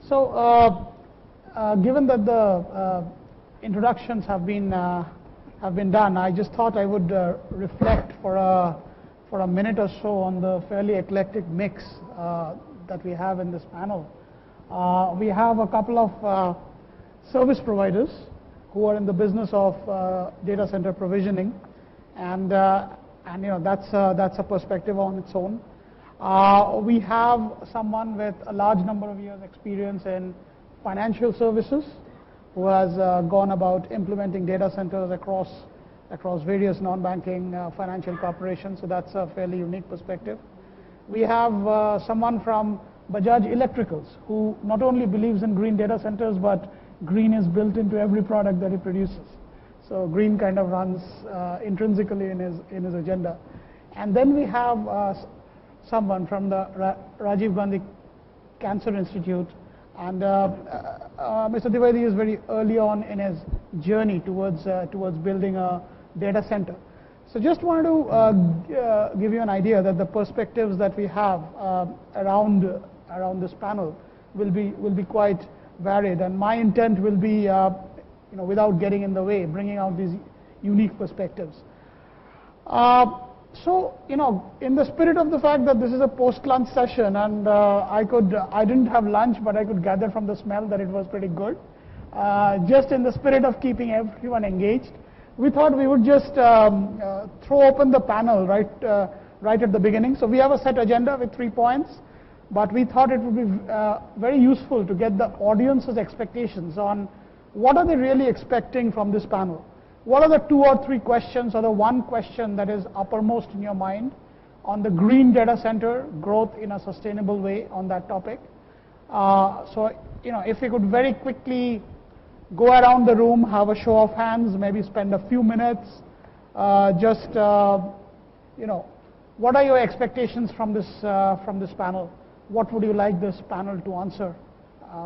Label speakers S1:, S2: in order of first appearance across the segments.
S1: So, given that the introductions have been done, I just thought I would reflect for a minute or so on the fairly eclectic mix that we have in this panel. We have a couple of service providers who are in the business of data center provisioning, and that's a perspective on its own. We have someone with a large number of years experience in financial services who has gone about implementing data centers across various non-banking financial corporations, so that's a fairly unique perspective. We have someone from Bajaj Electricals who not only believes in green data centers, but green is built into every product that he produces. So green kind of runs intrinsically in his agenda. And then we have someone from the Rajiv Gandhi Cancer Institute, and Mr. Dwivedi is very early on in his journey towards building a data center. So just wanted to give you an idea that the perspectives that we have around this panel will be quite varied, and my intent will be, without getting in the way, bringing out these unique perspectives. So, in the spirit of the fact that this is a post-lunch session, and I didn't have lunch, but I could gather from the smell that it was pretty good. Just in the spirit of keeping everyone engaged, we thought we would just throw open the panel right at the beginning. So we have a set agenda with 3 points, but we thought it would be very useful to get the audience's expectations on what are they really expecting from this panel. What are the 2 or 3 questions, or the one question that is uppermost in your mind on the green data center growth in a sustainable way on that topic? So, if we could very quickly go around the room, have a show of hands, maybe spend a few minutes, what are your expectations from this panel? What would you like this panel to answer?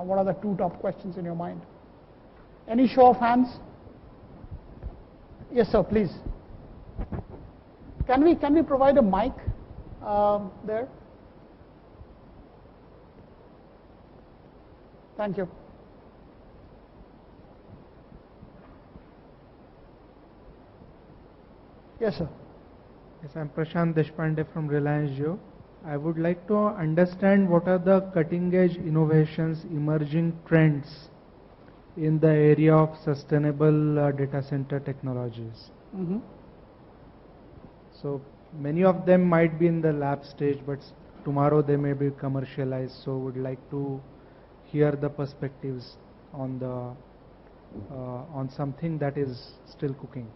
S1: What are the 2 top questions in your mind? Any show of hands? Yes, sir, please. Can we provide a mic there? Thank you. Yes, sir.
S2: Yes, I'm Prashant Deshpande from Reliance Jio. I would like to understand what are the cutting-edge innovations, emerging trends in the area of sustainable data center technologies.
S1: Mm-hmm.
S2: So many of them might be in the lab stage, but tomorrow they may be commercialized. So would like to hear the perspectives on something that is still cooking.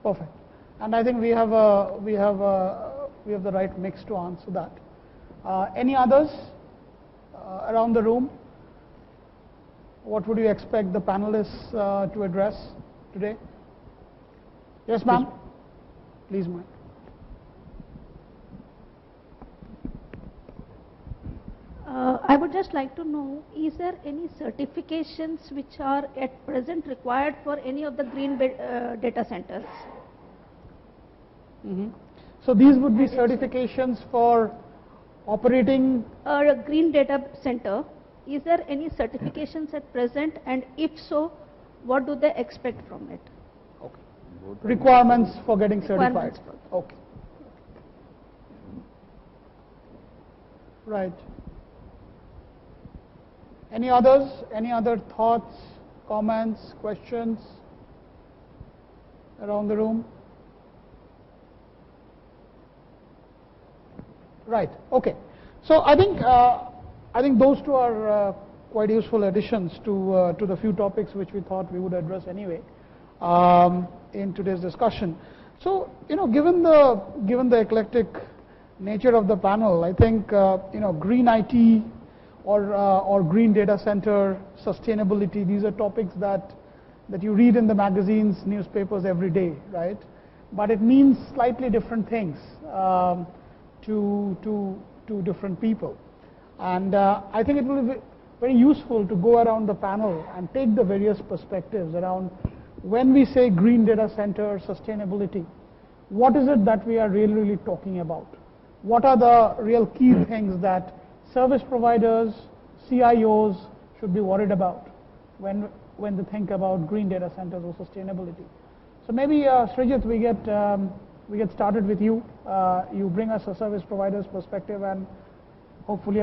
S1: Perfect. And I think we have the right mix to answer that. Any others around the room? What would you expect the panelists to address today? Yes, ma'am. Please, ma'am.
S3: I would just like to know, is there any certifications which are at present required for any of the green data centers?
S1: Mm-hmm. So these would be certifications for operating
S3: a green data center. Is there any certifications at present, and if so, what do they expect from it?
S1: Okay. Requirements for getting certified. Okay. Right. Any others? Any other thoughts, comments, questions around the room? Right. Okay. So I think those 2 are quite useful additions to the few topics which we thought we would address anyway in today's discussion. So given the eclectic nature of the panel, I think green IT or green data center sustainability, these are topics that you read in the magazines, newspapers every day, right? But it means slightly different things to different people. And I think it will be very useful to go around the panel and take the various perspectives around when we say green data center sustainability, what is it that we are really talking about? What are the real key things that service providers, CIOs, should be worried about when they think about green data centers or sustainability. So maybe Srijit, we get started with you. You bring us a service provider's perspective and hopefully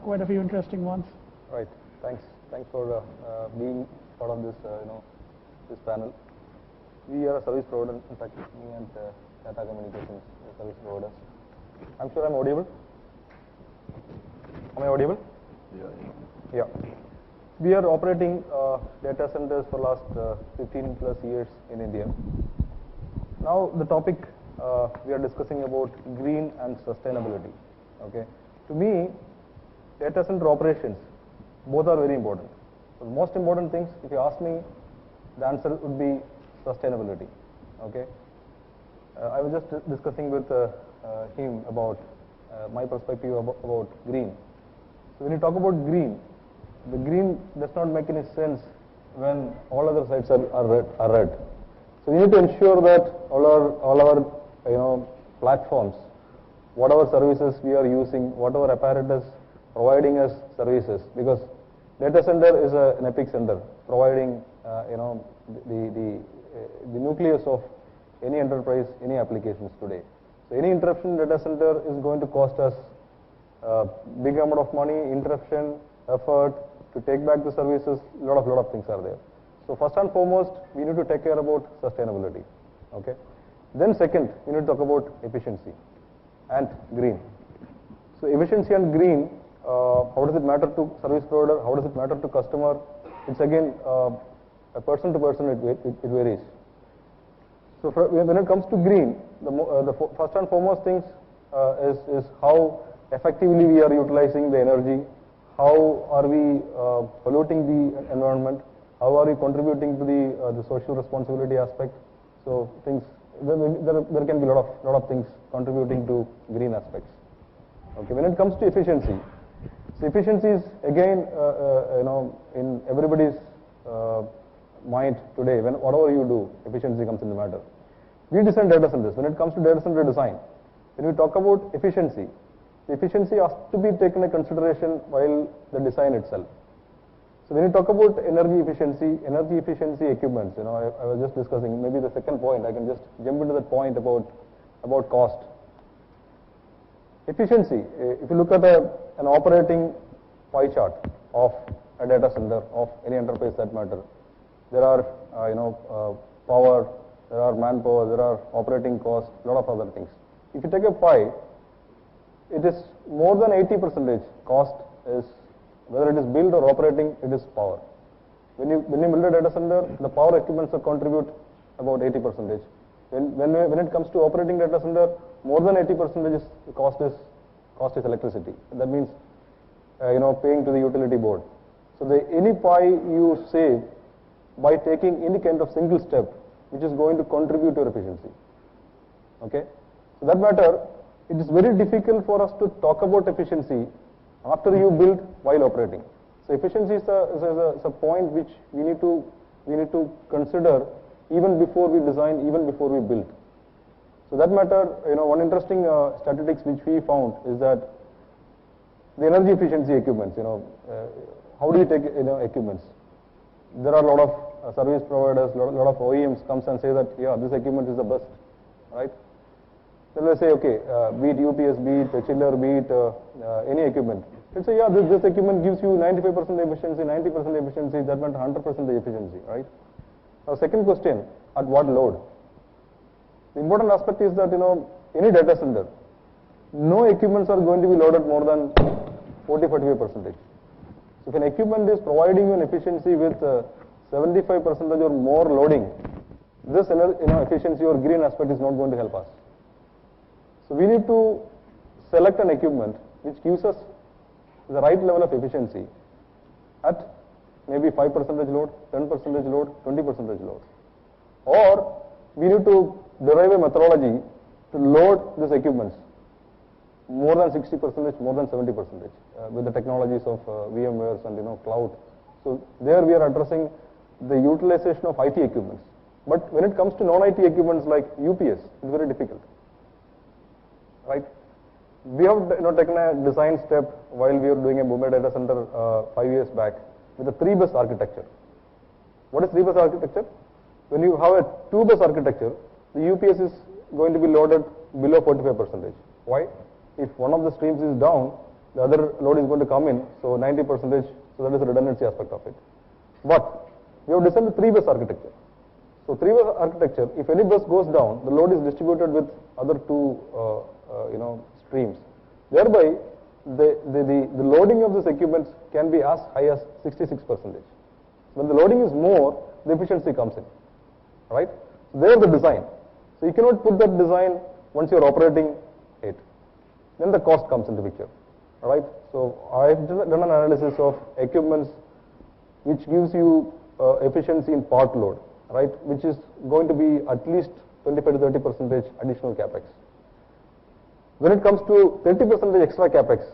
S1: quite a few interesting ones.
S4: Right. Thanks for being part of this this panel. We are a service provider. In fact, me and Tata Communications are service providers. I'm sure I'm audible. Am I audible? Yeah. We are operating data centers for last 15 plus years in India. Now the topic we are discussing about green and sustainability. Okay. To me, data center operations, both are very important. So the most important things, if you ask me, the answer would be sustainability. Okay. I was just discussing with him about my perspective about green. So when you talk about green, the green does not make any sense when all other sites are red. So we need to ensure that all our platforms, whatever services we are using, whatever apparatus providing us services, because data center is an epic center providing the nucleus of any enterprise, any applications today. So any interruption in data center is going to cost us a big amount of money, interruption, effort to take back the services. Lot of things are there. So first and foremost, we need to take care about sustainability. Okay. Then second, we need to talk about efficiency and green. So efficiency and green, how does it matter to service provider? How does it matter to customer? It's again a person to person it varies. So when it comes to green, the first and foremost things is how effectively we are utilizing the energy, how are we polluting the environment, how are we contributing to the social responsibility aspect. So things there can be a lot of things contributing to green aspects. Okay, when it comes to efficiency, so efficiency is again in everybody's mind today. When whatever you do, efficiency comes in the matter. We design data centers. When it comes to data center design, when we talk about efficiency, the efficiency has to be taken into consideration while the design itself. So when you talk about energy efficiency equipments, I was just discussing, maybe the second point, I can just jump into that point about cost. Efficiency, if you look at an operating pie chart of a data center, of any enterprise that matter, there are power, there are manpower, there are operating costs, a lot of other things. If you take a pie, it is more than 80% cost is, whether it is built or operating, it is power. When you build a data center, the power equipments will contribute about 80%. When it comes to operating data center, more than 80% cost is electricity. That means paying to the utility board. So any pie you save by taking any kind of single step, which is going to contribute to your efficiency. Okay, so that matter, it is very difficult for us to talk about efficiency after you build while operating. So efficiency is a point which we need to consider even before we design, even before we build. So that matter, one interesting statistics which we found is that the energy efficiency equipments, how do you take equipments? There are a lot of service providers, a lot of OEMs comes and say that, yeah, this equipment is the best, right? Then they say, okay, be it UPS, be it a chiller, be it any equipment. Let's say, yeah, this equipment gives you 95% efficiency, 90% efficiency, that meant 100% efficiency, right? Now, second question, at what load? The important aspect is that, any data center, no equipments are going to be loaded more than 40-45%. So if an equipment is providing you an efficiency with 75% or more loading, this efficiency or green aspect is not going to help us. So we need to select an equipment which gives us the right level of efficiency at maybe 5% load, 10% load, 20% load. Or we need to derive a methodology to load these equipments more than 60%, more than 70% with the technologies of VMwares and cloud. So there we are addressing the utilization of IT equipments. But when it comes to non-IT equipments like UPS, it's very difficult. Right? We have taken a design step while we were doing a Bombay data center 5 years back. with a 3-bus architecture. What is 3-bus architecture? When you have a 2-bus architecture, the UPS is going to be loaded below 45%. Why? If one of the streams is down, the other load is going to come in, so 90%, so that is the redundancy aspect of it. But we have designed a 3-bus architecture. So 3-bus architecture, if any bus goes down, the load is distributed with other two streams. Thereby, the loading of this equipment can be as high as 66%. When the loading is more, the efficiency comes in, right? So there the design. So you cannot put that design once you are operating it. Then the cost comes into picture, right? So I've done an analysis of equipments which gives you efficiency in part load, right? Which is going to be at least 25 to 30% additional capex. When it comes to 30% extra capex,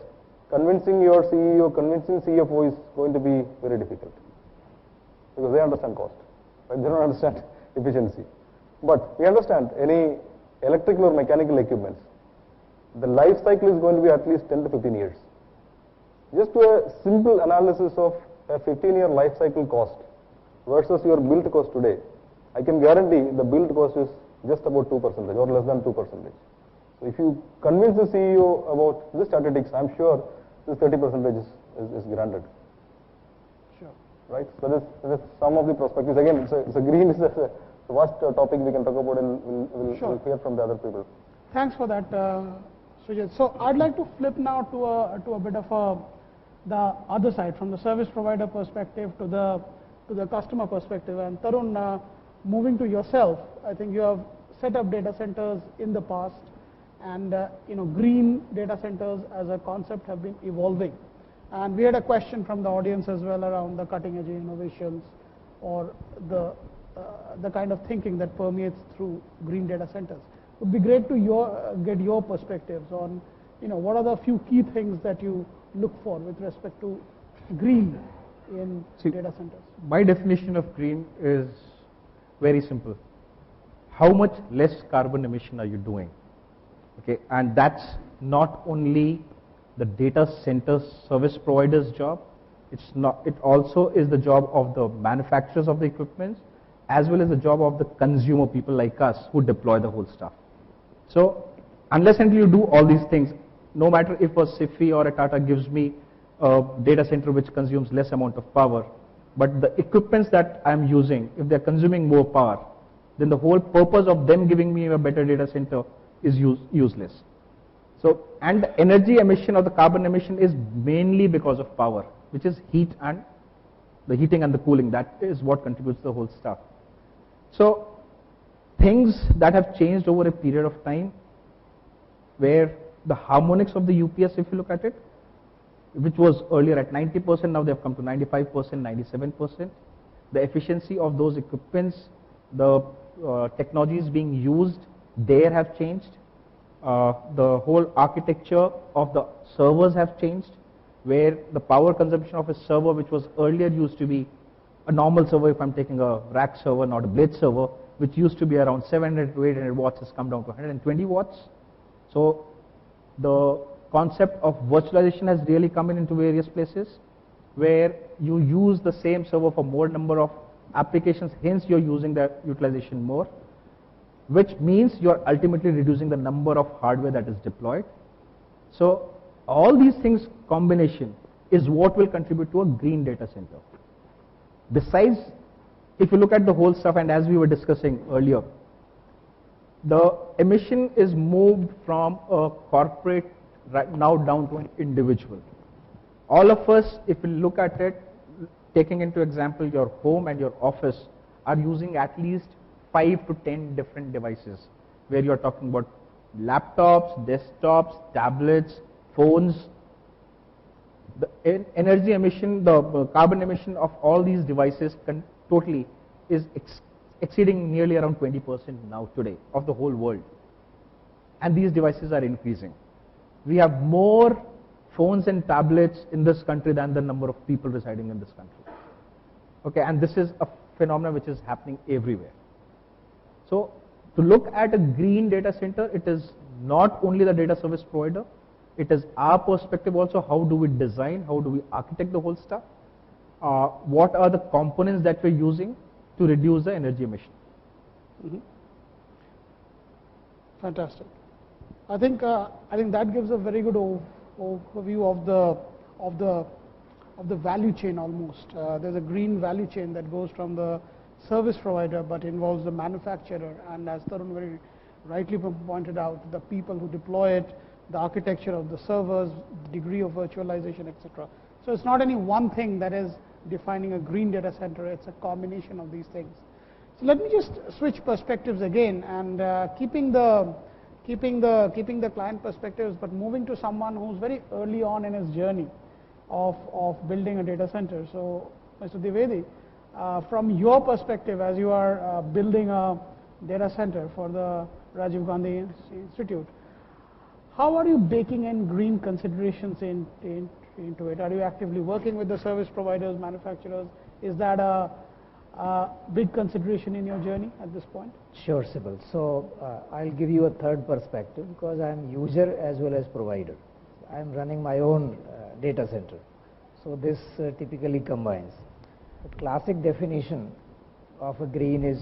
S4: convincing your CEO, convincing CFO is going to be very difficult because they understand cost, right? They don't understand efficiency. But we understand any electrical or mechanical equipments, the life cycle is going to be at least 10 to 15 years. Just to a simple analysis of a 15-year life cycle cost versus your build cost today, I can guarantee the build cost is just about 2% or less than 2%. So if you convince the CEO about this statistics, I'm sure this 30% is granted.
S1: Sure.
S4: Right? So that's some of the perspectives. Again, it's a green is a vast topic we can talk about, and we'll hear from the other people.
S1: Thanks for that, Srijit. So I'd like to flip now to a bit of the other side, from the service provider perspective to the customer perspective. And Tarun, moving to yourself, I think you have set up data centers in the past, and green data centers as a concept have been evolving. And we had a question from the audience as well around the cutting edge innovations or the kind of thinking that permeates through green data centers. It would be great to get your perspectives on what are the few key things that you look for with respect to green in data centers.
S5: My definition of green is very simple. How much less carbon emission are you doing? Okay, and that's not only the data center service provider's job. It also is the job of the manufacturers of the equipment, as well as the job of the consumer, people like us who deploy the whole stuff. So unless until you do all these things, no matter if a SIFI or a Tata gives me a data center which consumes less amount of power, but the equipments that I'm using, if they're consuming more power, then the whole purpose of them giving me a better data center is useless. So, and the energy emission or the carbon emission is mainly because of power, which is heat and the heating and the cooling. That is what contributes to the whole stuff. So things that have changed over a period of time, where the harmonics of the UPS, if you look at it, which was earlier at 90%, now they have come to 95%, 97%. The efficiency of those equipments, the technologies being used there have changed. The whole architecture of the servers have changed, where the power consumption of a server, which was earlier used to be a normal server, if I'm taking a rack server, not a blade server, which used to be around 700 to 800 watts, has come down to 120 watts. So the concept of virtualization has really come into various places, where you use the same server for more number of applications, hence you're using the utilization more, which means you're ultimately reducing the number of hardware that is deployed. So all these things combination is what will contribute to a green data center. Besides, if you look at the whole stuff, and as we were discussing earlier, the emission is moved from a corporate right now down to an individual. All of us, if you look at it, taking into example your home and your office, are using at least 5 to 10 different devices, where you're talking about laptops, desktops, tablets, phones. The energy emission, the carbon emission of all these devices totally is exceeding nearly around 20% now today of the whole world. And these devices are increasing. We have more phones and tablets in this country than the number of people residing in this country. Okay, and this is a phenomenon which is happening everywhere. So to look at a green data center, it is not only the data service provider, it is our perspective also, how do we design, how do we architect the whole stuff. what are the components that we're using to reduce the energy emission.
S1: Fantastic. I think that gives a very good overview of the value chain almost. There's a green value chain that goes from the service provider but involves the manufacturer, and as Tarun very rightly pointed out, the people who deploy it, the architecture of the servers, the degree of virtualization, etc. So it's not any one thing that is defining a green data center, it's a combination of these things. So let me just switch perspectives again, and keeping the client perspectives, but moving to someone who's very early on in his journey of building a data center. So Mr. Dwivedi, from your perspective as you are building a data center for the Rajiv Gandhi Institute, how are you baking in green considerations into it? Are you actively working with the service providers, manufacturers? Is that a big consideration in your journey at this point?
S6: Sure, Sibyl. So I'll give you a third perspective because I'm user as well as provider. I'm running my own data center. So this typically combines. The classic definition of a green is,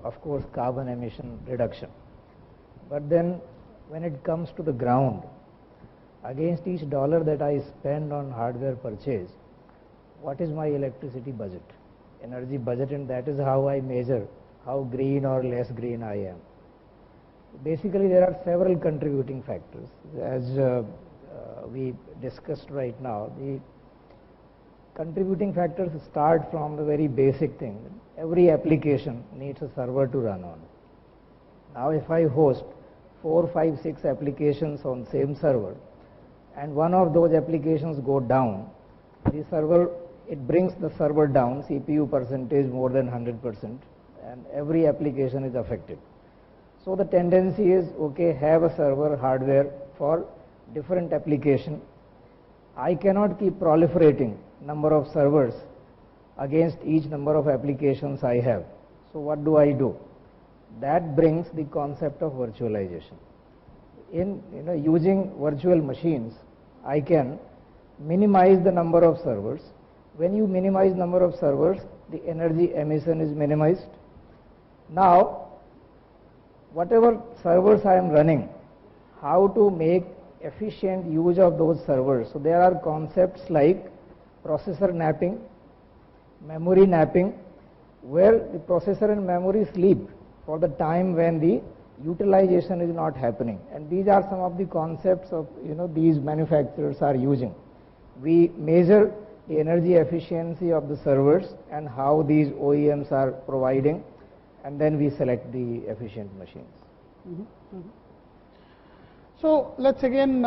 S6: of course, carbon emission reduction. But then when it comes to the ground, against each dollar that I spend on hardware purchase, what is my electricity budget, energy budget, and that is how I measure how green or less green I am. Basically, there are several contributing factors. As we discussed right now, the contributing factors start from the very basic thing. Every application needs a server to run on. Now, if I host 4, 5, 6 applications on same server, and one of those applications go down, the server, it brings the server down, CPU percentage more than 100%, and every application is affected. So the tendency is, okay, have a server hardware for different application. I cannot keep proliferating number of servers against each number of applications I have. So what do? That brings the concept of virtualization. In using virtual machines, I can minimize the number of servers. When you minimize number of servers, the energy emission is minimized. Now, whatever servers I am running, how to make efficient use of those servers. So there are concepts like processor napping, memory napping, where the processor and memory sleep for the time when the utilization is not happening. And these are some of the concepts of these manufacturers are using. We measure the energy efficiency of the servers and how these OEMs are providing, and then we select the efficient machines.
S1: So let's again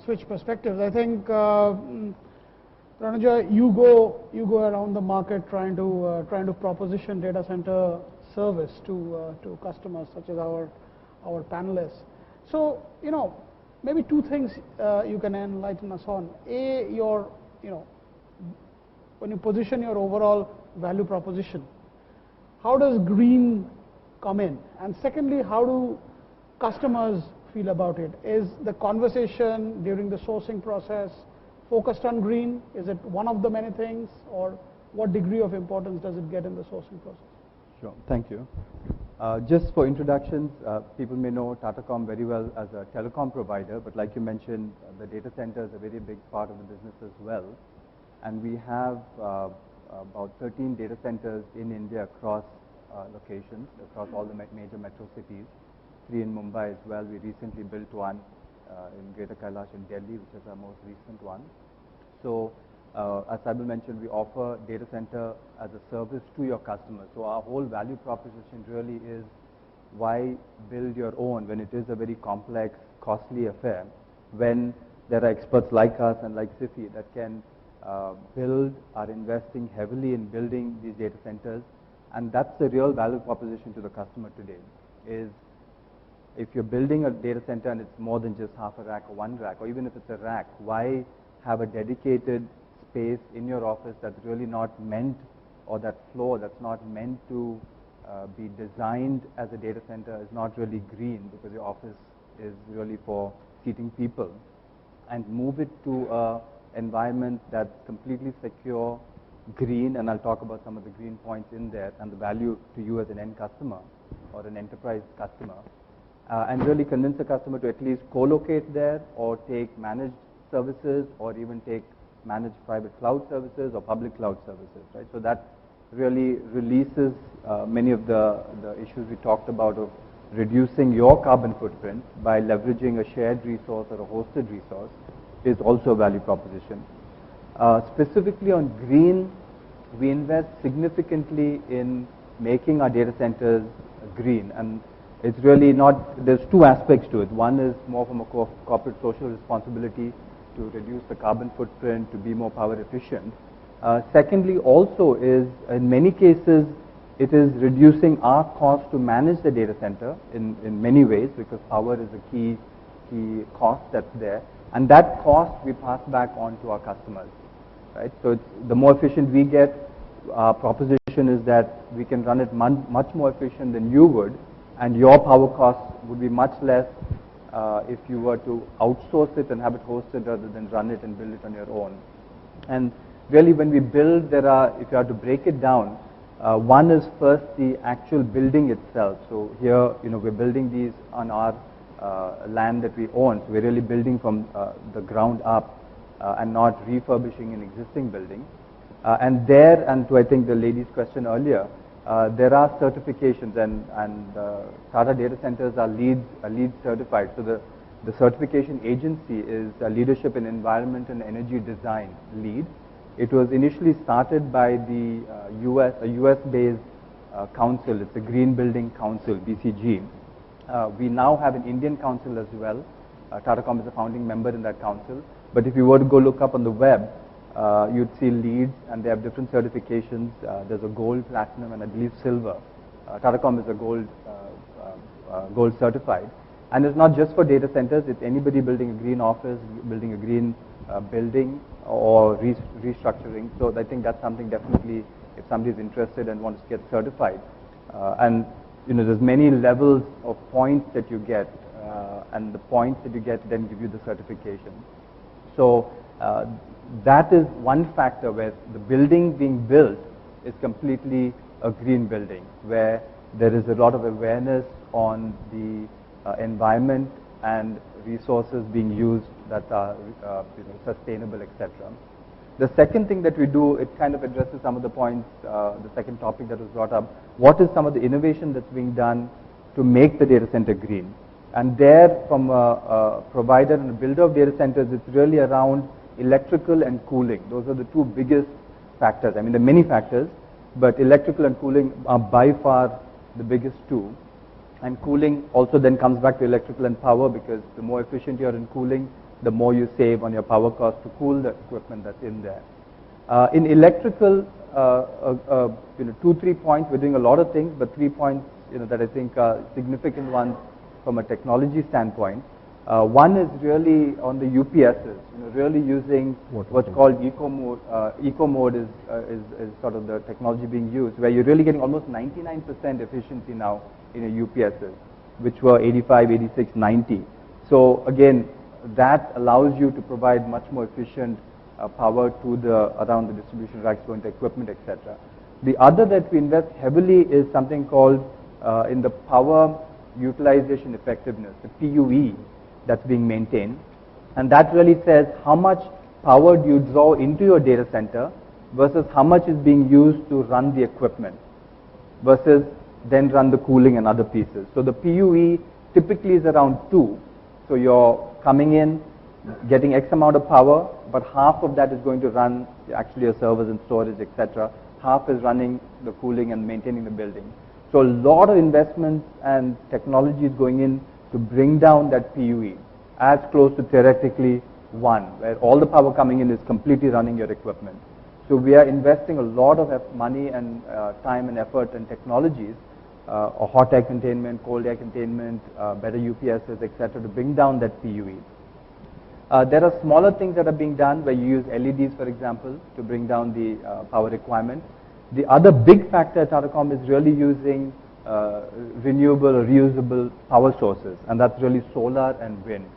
S1: switch perspectives. I think Pranuja, you go around the market trying to proposition data center service to customers such as our panelists. So maybe two things you can enlighten us on. A, when you position your overall value proposition, how does green come in? And secondly, how do customers feel about it? Is the conversation during the sourcing process focused on green? Is it one of the many things, or what degree of importance does it get in the sourcing process?
S7: Sure, thank you. Just for introductions, people may know Tatacom very well as a telecom provider, but like you mentioned, the data center is a very big part of the business as well. And we have about 13 data centers in India across locations, across all the major metro cities, 3 in Mumbai as well. We recently built one in Greater Kailash in Delhi, which is our most recent one. So as Saibal mentioned, we offer data center as a service to your customers. So our whole value proposition really is, why build your own when it is a very complex, costly affair, when there are experts like us and like SIFI that can build, are investing heavily in building these data centers. And that's the real value proposition to the customer today, is if you're building a data center and it's more than just half a rack or one rack, or even if it's a rack, why have a dedicated space in your office that's really not meant, or that floor that's not meant to be designed as a data center is not really green, because your office is really for seating people, and move it to a environment that's completely secure, green, and I'll talk about some of the green points in there and the value to you as an end customer or an enterprise customer, and really convince the customer to at least co-locate there or take managed services or even take managed private cloud services or public cloud services, right? So that really releases many of the issues we talked about of reducing your carbon footprint by leveraging a shared resource or a hosted resource is also a value proposition. Specifically on green, we invest significantly in making our data centers green, and it's really not, there's two aspects to it. One is more from a corporate social responsibility to reduce the carbon footprint, to be more power efficient. Secondly, also is in many cases it is reducing our cost to manage the data center in many ways, because power is a key cost that's there, and that cost we pass back on to our customers, right? So it's, the more efficient we get, our proposition is that we can run it much more efficient than you would, and your power costs would be much less if you were to outsource it and have it hosted rather than run it and build it on your own. And really, when we build, there are, if you have to break it down, one is first the actual building itself. So here, we're building these on our land that we own. So we're really building from the ground up and not refurbishing an existing building. And there, and to I think the lady's question earlier, there are certifications, and Tata Data Centers are LEED certified. So the certification agency is Leadership in Environment and Energy Design, LEED. It was initially started by the a US-based council. It's a Green Building Council, BCG. We now have an Indian council as well. Tatacom is a founding member in that council. But if you were to go look up on the web, you'd see LEED, and they have different certifications. There's a gold, platinum, and I believe silver. Tatacom is a gold certified. And it's not just for data centers, it's anybody building a green office, building a green building, or restructuring. So I think that's something definitely, if somebody's interested and wants to get certified. And there's many levels of points that you get, and the points that you get then give you the certification. So that is one factor where the building being built is completely a green building, where there is a lot of awareness on the environment and resources being used that are sustainable, etc. The second thing that we do, it kind of addresses some of the points, the second topic that was brought up. What is some of the innovation that's being done to make the data center green? And there, from a provider and a builder of data centers, it's really around electrical and cooling. Those are the two biggest factors. I mean, there are many factors, but electrical and cooling are by far the biggest two. And cooling also then comes back to electrical and power, because the more efficient you are in cooling, the more you save on your power cost to cool the equipment that's in there. In electrical, 2-3 points, we're doing a lot of things, but 3 points that I think are significant ones from a technology standpoint. One is really on the UPSs, really using what's called eco mode. Eco mode is sort of the technology being used, where you're really getting almost 99% efficiency now in your UPSs, which were 85, 86, 90. So again, that allows you to provide much more efficient power to around the distribution racks, going to equipment, etc. The other that we invest heavily is something called in the power utilization effectiveness, the PUE, that's being maintained. And that really says how much power do you draw into your data center versus how much is being used to run the equipment versus then run the cooling and other pieces. So the PUE typically is around 2. So you're coming in, getting X amount of power, but half of that is going to run actually your servers and storage, etc. Half is running the cooling and maintaining the building. So a lot of investments and technology is going in to bring down that PUE as close to theoretically 1, where all the power coming in is completely running your equipment. So we are investing a lot of money and time and effort and technologies, hot air containment, cold air containment, better UPSs, etc., to bring down that PUE. There are smaller things that are being done where you use LEDs, for example, to bring down the power requirement. The other big factor at Tatacom is really using renewable or reusable power sources, and that's really solar and wind.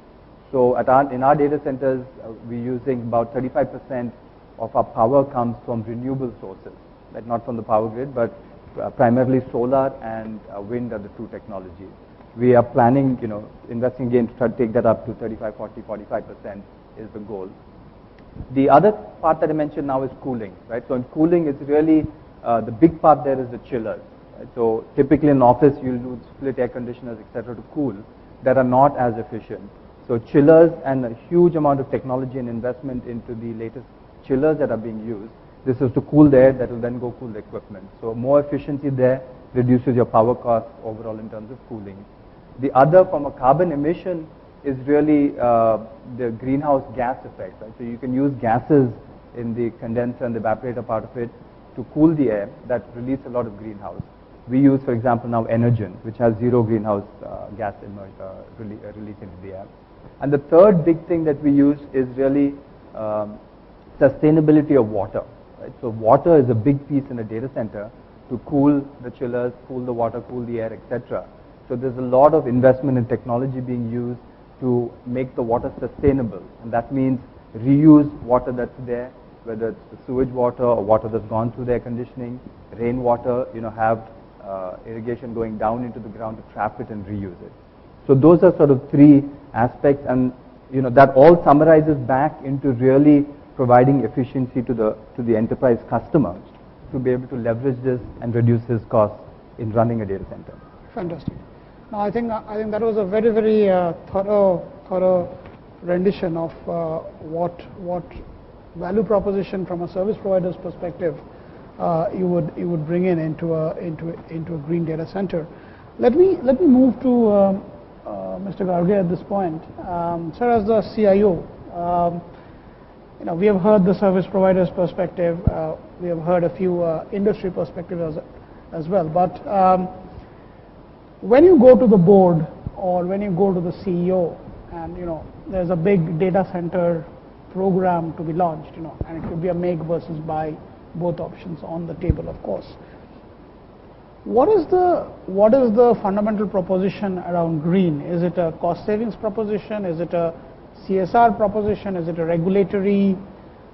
S7: So in our data centers, we're using about 35% of our power comes from renewable sources, right? Not from the power grid, but primarily solar and wind are the two technologies. We are planning, investing again to try to take that up to 35, 40, 45% is the goal. The other part that I mentioned now is cooling, right? So in cooling, it's really, the big part there is the chillers. Right? So typically in an office, you'll use split air conditioners, etc., to cool, that are not as efficient. So chillers and a huge amount of technology and investment into the latest chillers that are being used. This is to cool the air that will then go cool the equipment. So more efficiency there reduces your power cost overall in terms of cooling. The other, from a carbon emission, is really the greenhouse gas effect. Right? So you can use gases in the condenser and the evaporator part of it to cool the air that release a lot of greenhouse. We use, for example, now Energen, which has zero greenhouse gas release into the air. And the third big thing that we use is really sustainability of water. Right? So water is a big piece in a data center to cool the chillers, cool the water, cool the air, etc. So there's a lot of investment in technology being used to make the water sustainable, and that means reuse water that's there, whether it's the sewage water or water that's gone through the air conditioning, rainwater, have irrigation going down into the ground to trap it and reuse it. So those are sort of three aspects, and that all summarizes back into really providing efficiency to the enterprise customer to be able to leverage this and reduce his costs in running a data center.
S1: Fantastic. Now, I think that was a very, very thorough rendition of what value proposition from a service provider's perspective you would bring into a green data center. Let me move to Mr. Garge at this point. Sir, as the CIO, we have heard the service provider's perspective. We have heard a few industry perspectives as well, but when you go to the board or when you go to the CEO and there's a big data center program to be launched, and it could be a make versus buy, both options on the table, of course. What is the fundamental proposition around green? Is it a cost savings proposition? Is it a CSR proposition? Is it a regulatory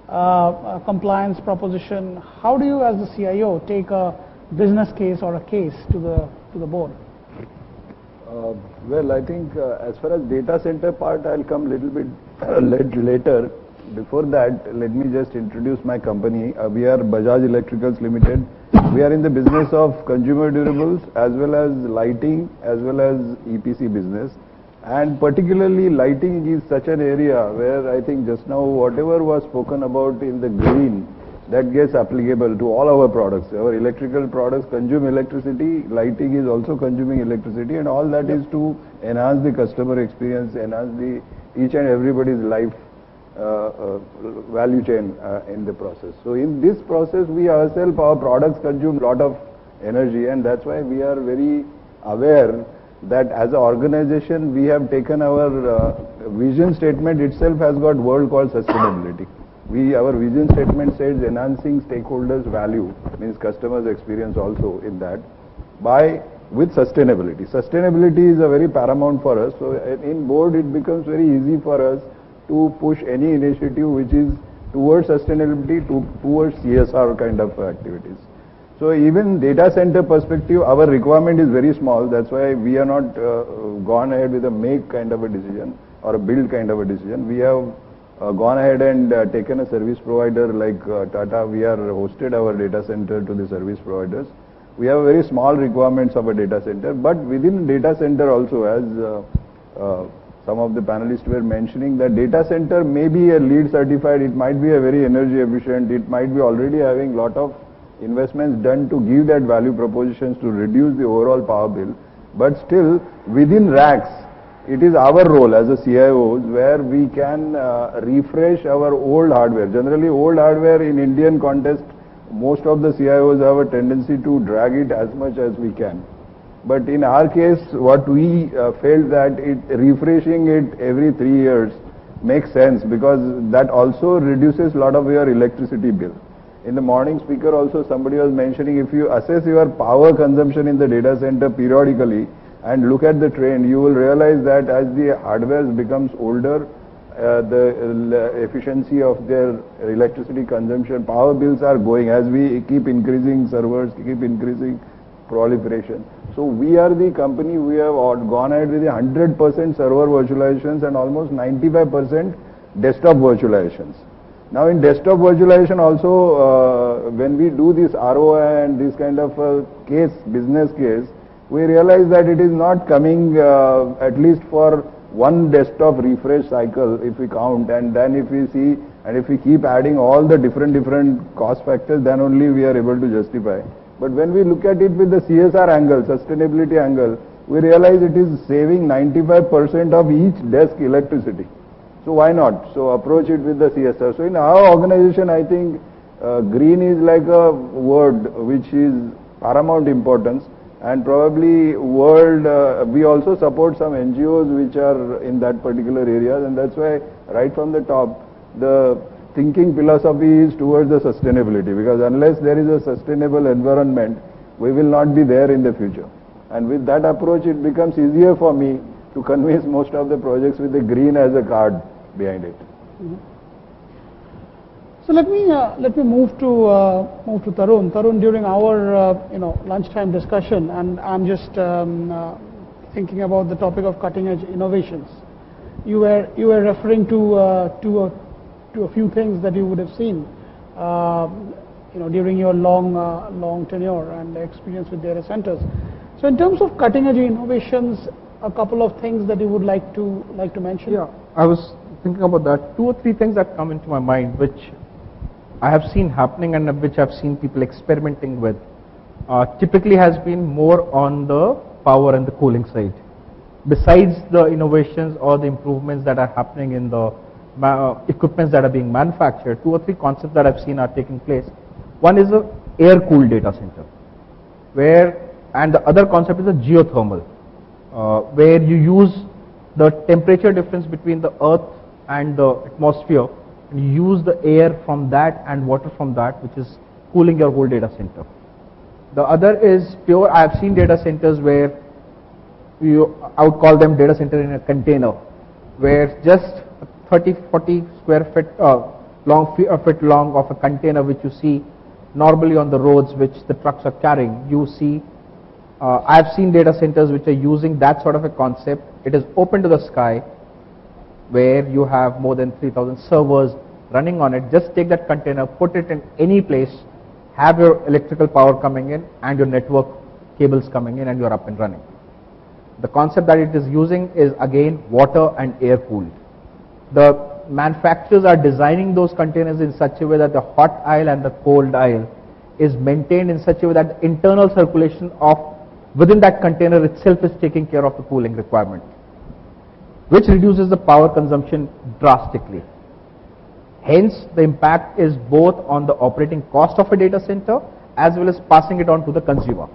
S1: compliance proposition? How do you, as the CIO, take a business case or a case to the board?
S8: Well, I think as far as data center part, I'll come a little bit later. Before that, let me just introduce my company. We are Bajaj Electricals Limited. We are in the business of consumer durables as well as lighting as well as EPC business. And particularly lighting is such an area where I think just now whatever was spoken about in the green, that gets applicable to all our products. Our electrical products consume electricity, lighting is also consuming electricity, and all that is to enhance the customer experience, enhance each and everybody's life value chain in the process. So in this process, we ourselves, our products consume a lot of energy, and that's why we are very aware that as an organization, we have taken our vision statement itself has got word called sustainability. Our vision statement says enhancing stakeholders' value, means customers' experience also in that, with sustainability. Sustainability is a very paramount for us. So in board, it becomes very easy for us to push any initiative which is towards sustainability, towards CSR kind of activities. So even data center perspective, our requirement is very small. That's why we are not gone ahead with a make kind of a decision or a build kind of a decision. We have gone ahead and taken a service provider like Tata. We are hosted our data center to the service providers. We have very small requirements of a data center, but within data center also, as some of the panelists were mentioning, that data center may be a LEED certified, it might be a very energy efficient, it might be already having lot of investments done to give that value propositions to reduce the overall power bill, but still within racks, it is our role as a CIOs where we can refresh our old hardware. Generally, old hardware in Indian context, most of the CIOs have a tendency to drag it as much as we can. But in our case, what we felt that refreshing it every 3 years makes sense, because that also reduces a lot of your electricity bill. In the morning speaker also somebody was mentioning, if you assess your power consumption in the data center periodically and look at the trend, you will realize that as the hardware becomes older, the efficiency of their electricity consumption. Power bills are going as we keep increasing servers, keep increasing proliferation. So we are the company, we have gone ahead with 100% server virtualizations and almost 95% desktop virtualizations. Now in desktop virtualization also, when we do this ROI and this kind of business case, we realize that it is not coming at least for one desktop refresh cycle if we count, and then if we see and if we keep adding all the different cost factors, then only we are able to justify. But when we look at it with the CSR angle, sustainability angle, we realize it is saving 95% of each desk electricity. So why not? So approach it with the CSR. So in our organization, I think green is like a word which is paramount importance, and probably we also support some NGOs which are in that particular area, and that's why right from the top, the thinking philosophy is towards the sustainability, because unless there is a sustainable environment, we will not be there in the future. And with that approach, it becomes easier for me to convince most of the projects with the green as a card behind it.
S1: So let me move to Tarun. Tarun, during our lunchtime discussion, and I'm just thinking about the topic of cutting edge innovations. You were referring to a few things that you would have seen, during your long tenure and experience with data centers. So in terms of cutting edge innovations, a couple of things that you would like to mention.
S5: Yeah, I was thinking about that. 2 or 3 things that come into my mind, which I have seen happening and which I've seen people experimenting with, typically has been more on the power and the cooling side. Besides the innovations or the improvements that are happening in the equipments that are being manufactured, 2 or 3 concepts that I've seen are taking place. One is a air-cooled data center, and the other concept is a geothermal, where you use the temperature difference between the earth and the atmosphere, and you use the air from that and water from that, which is cooling your whole data center. The other is pure, I have seen data centers where I would call them data center in a container, where just 30-40 square feet long of a container which you see normally on the roads which the trucks are carrying, you see. I have seen data centers which are using that sort of a concept. It is open to the sky, where you have more than 3,000 servers running on it. Just take that container, put it in any place, have your electrical power coming in and your network cables coming in, and you're up and running. The concept that it is using is again water and air cooled. The manufacturers are designing those containers in such a way that the hot aisle and the cold aisle is maintained in such a way that the internal circulation of within that container itself is taking care of the cooling requirement, which reduces the power consumption drastically. Hence, the impact is both on the operating cost of a data center as well as passing it on to the consumer.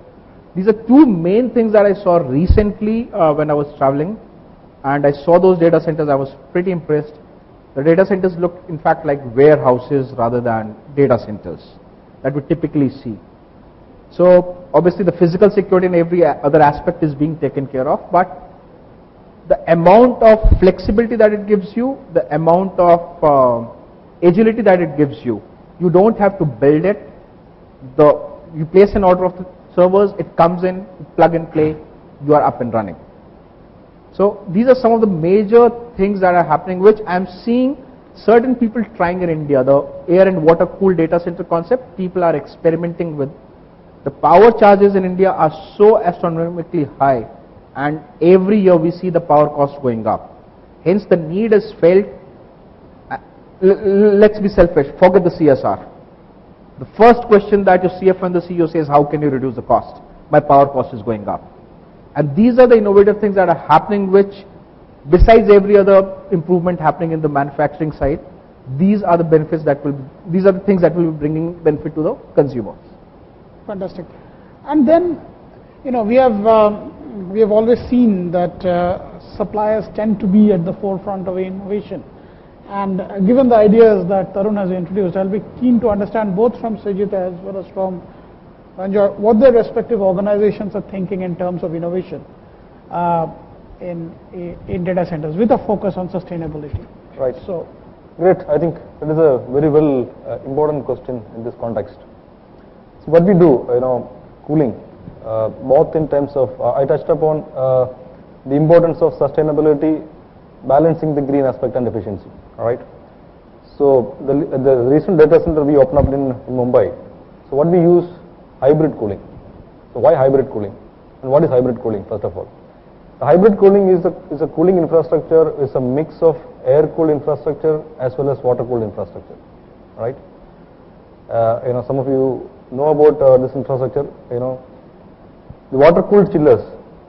S5: These are 2 main things that I saw recently when I was traveling, and I saw those data centers. I was pretty impressed. The data centers look in fact like warehouses rather than data centers that we typically see. So obviously the physical security and every other aspect is being taken care of, but the amount of flexibility that it gives you, the amount of agility that it gives you, you don't have to build it. You place an order of the servers, it comes in, you plug and play, you are up and running. So these are some of the major things that are happening, which I'm seeing certain people trying in India. The air and water cooled data center concept, people are experimenting with. The power charges in India are so astronomically high, and every year we see the power cost going up. Hence the need is felt. Let's be selfish, forget the CSR. The first question that your CFO and the CEO says, how can you reduce the cost? My power cost is going up. And these are the innovative things that are happening, which besides every other improvement happening in the manufacturing side, these are the benefits these are the things that will be bringing benefit to the consumers.
S1: Fantastic. And then, we have always seen that suppliers tend to be at the forefront of innovation. And given the ideas that Tarun has introduced, I'll be keen to understand both from Srijit as well as from Ranjay what their respective organizations are thinking in terms of innovation in data centers with a focus on sustainability.
S4: Right.
S1: So,
S4: Great. I think that is a very well important question in this context. So what we do, cooling, both in terms of, I touched upon the importance of sustainability, balancing the green aspect and efficiency. All right. So the recent data center we opened up in Mumbai. So what we use, hybrid cooling. So why hybrid cooling? And what is hybrid cooling, first of all? The hybrid cooling is a cooling infrastructure, is a mix of air-cooled infrastructure as well as water-cooled infrastructure, right? Some of you know about this infrastructure. The water-cooled chillers,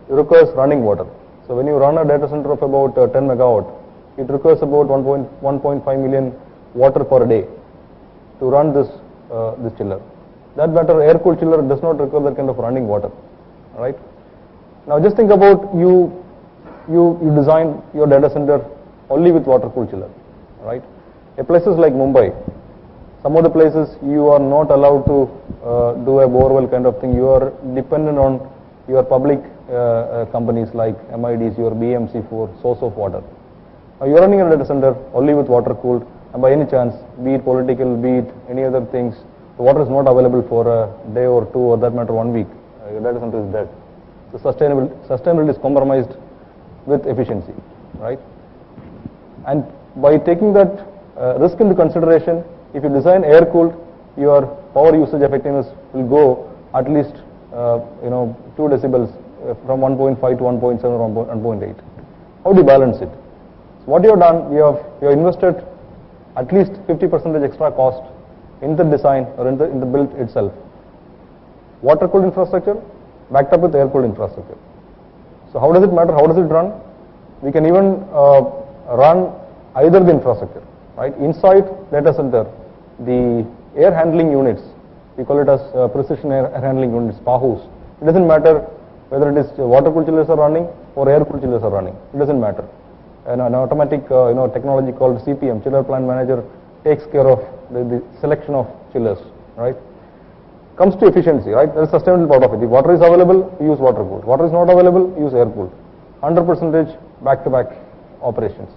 S4: it requires running water. So when you run a data center of about 10 megawatt, it requires about 1.5 million water per day to run this chiller. That better air-cooled chiller does not require that kind of running water, right? Now just think about you design your data center only with water-cooled chiller, right? In places like Mumbai, some of the places you are not allowed to do a borewell kind of thing. You are dependent on your public companies like MIDC or BMC for source of water. Now you are running a data center only with water-cooled, and by any chance, be it political, be it any other things, the water is not available for a day or two, or that matter 1 week. Your data center is dead. So sustainability is compromised with efficiency, right? And by taking that risk into consideration, if you design air-cooled, your power usage effectiveness will go at least 2 decibels from 1.5 to 1.7 or 1.8. How do you balance it? So what you have done, you have invested at least 50% extra cost in the design or in the build itself. Water-cooled infrastructure backed up with air-cooled infrastructure. So how does it matter? How does it run? We can even run either the infrastructure, right? Inside data center, the air handling units, we call it as precision air handling units, PAHUs. It doesn't matter whether it is water-cooled chillers are running or air-cooled chillers are running. It doesn't matter. And an automatic technology called CPM, Chiller Plant Manager, takes care of the selection of chillers, right? Comes to efficiency, right? There is sustainable part of it. If water is available, use water-cooled. Water is not available, use air-cooled. 100% back-to-back operations.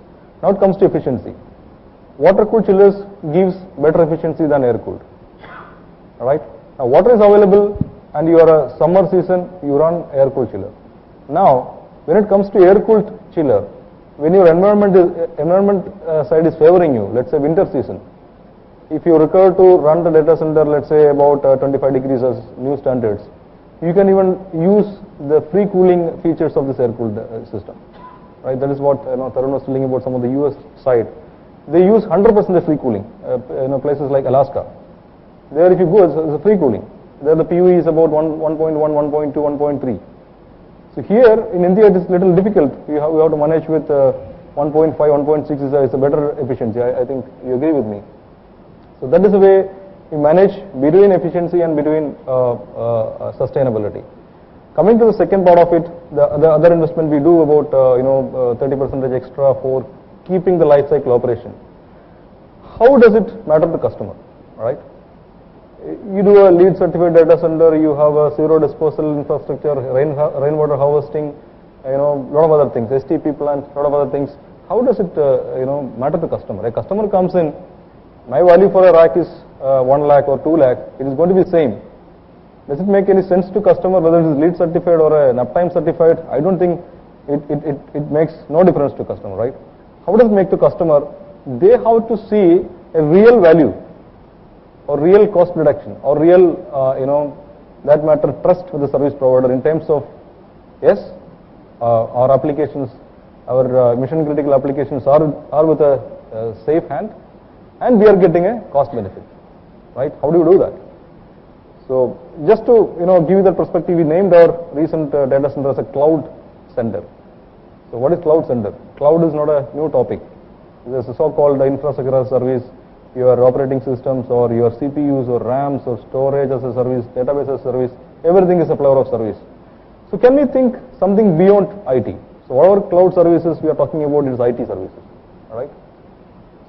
S4: Now it comes to efficiency. Water-cooled chillers gives better efficiency than air-cooled. All right. Now water is available, and you are a summer season, you run air-cooled chiller. Now, when it comes to air-cooled chiller, when your environment side is favoring you, let's say winter season, if you require to run the data center, let's say about 25 degrees as new standards, you can even use the free cooling features of this air-cooled system, right? That is what Tarun was telling about some of the US side. They use 100% free cooling, places like Alaska. There if you go, it's a free cooling. There the PUE is about 1.1, 1.2, 1.3. So here in India it is little difficult. We have to manage with 1.5, 1.6 is a better efficiency. I think you agree with me. So that is the way we manage between efficiency and between sustainability. Coming to the second part of it, the other investment we do about 30% extra for keeping the life cycle operation. How does it matter to the customer, right? You do a LEED certified data center, you have a zero disposal infrastructure, rainwater harvesting, lot of other things, STP plant, lot of other things. How does it matter to the customer? A customer comes in, my value for a rack is 1 lakh or 2 lakh, it is going to be same. Does it make any sense to customer whether it is LEED certified or an uptime certified? I don't think it makes no difference to customer, right? How does it make to customer? They have to see a real value or real cost reduction or real, that matter trust with the service provider in terms of, yes, our applications, our mission critical applications are with a safe hand, and we are getting a cost benefit, right? How do you do that? So just to give you that perspective, we named our recent data center as a cloud center. So what is cloud center? Cloud is not a new topic. There's a so-called infrastructure as a service, your operating systems or your CPUs or RAMs or storage as a service, database as a service, everything is a flavor of service. So can we think something beyond IT? So whatever cloud services we are talking about is IT services, all right?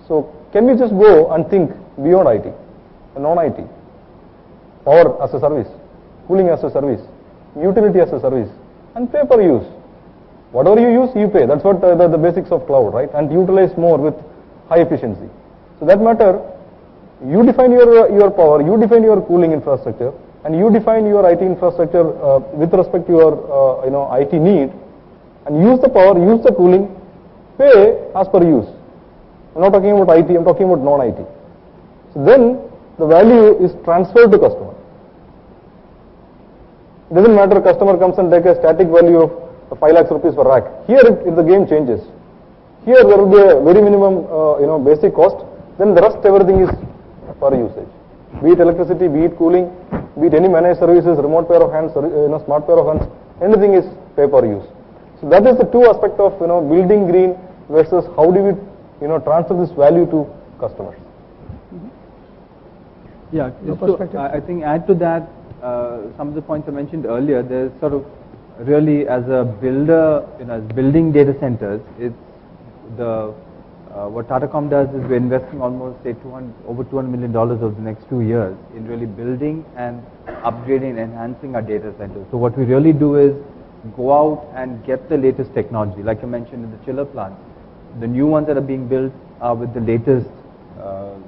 S4: So can we just go and think beyond IT, non-IT? Power as a service, cooling as a service, utility as a service, and pay per use. Whatever you use, you pay. That's what the basics of cloud, right? And utilize more with high efficiency. So that matter, you define your power, you define your cooling infrastructure, and you define your IT infrastructure with respect to your IT need, and use the power, use the cooling, pay as per use. I'm not talking about IT, I'm talking about non-IT. So then the value is transferred to customer. It doesn't matter, customer comes and takes a static value of 5 lakhs rupees per rack. Here if the game changes. Here there will be a very minimum basic cost, then the rest everything is per usage. Be it electricity, be it cooling, be it any managed services, remote pair of hands, smart pair of hands, anything is pay per use. So that is the two aspect of building green versus how do we transfer this value to customers.
S7: Yeah, just to, I think add to that some of the points I mentioned earlier. There's sort of really as a builder, as building data centers, it's the what Tatacom does is we're investing almost say over $200 million over the next 2 years in really building and upgrading and enhancing our data centers. So what we really do is go out and get the latest technology. Like I mentioned in the chiller plant, the new ones that are being built are with the latest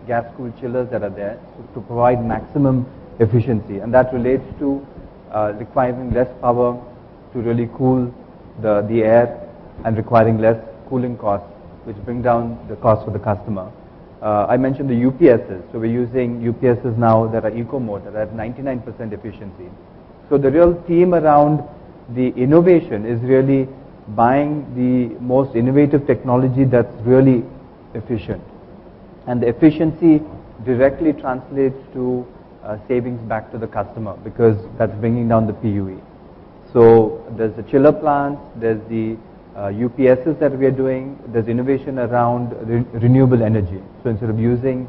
S7: gas-cooled chillers that are there to provide maximum efficiency, and that relates to requiring less power to really cool the air and requiring less cooling costs, which bring down the cost for the customer. I mentioned the UPSs, so we're using UPSs now that are eco mode, that have 99% efficiency. So the real theme around the innovation is really buying the most innovative technology that's really efficient. And the efficiency directly translates to savings back to the customer because that's bringing down the PUE. So there's the chiller plants, there's the UPSs that we are doing, there's innovation around renewable energy. So instead of using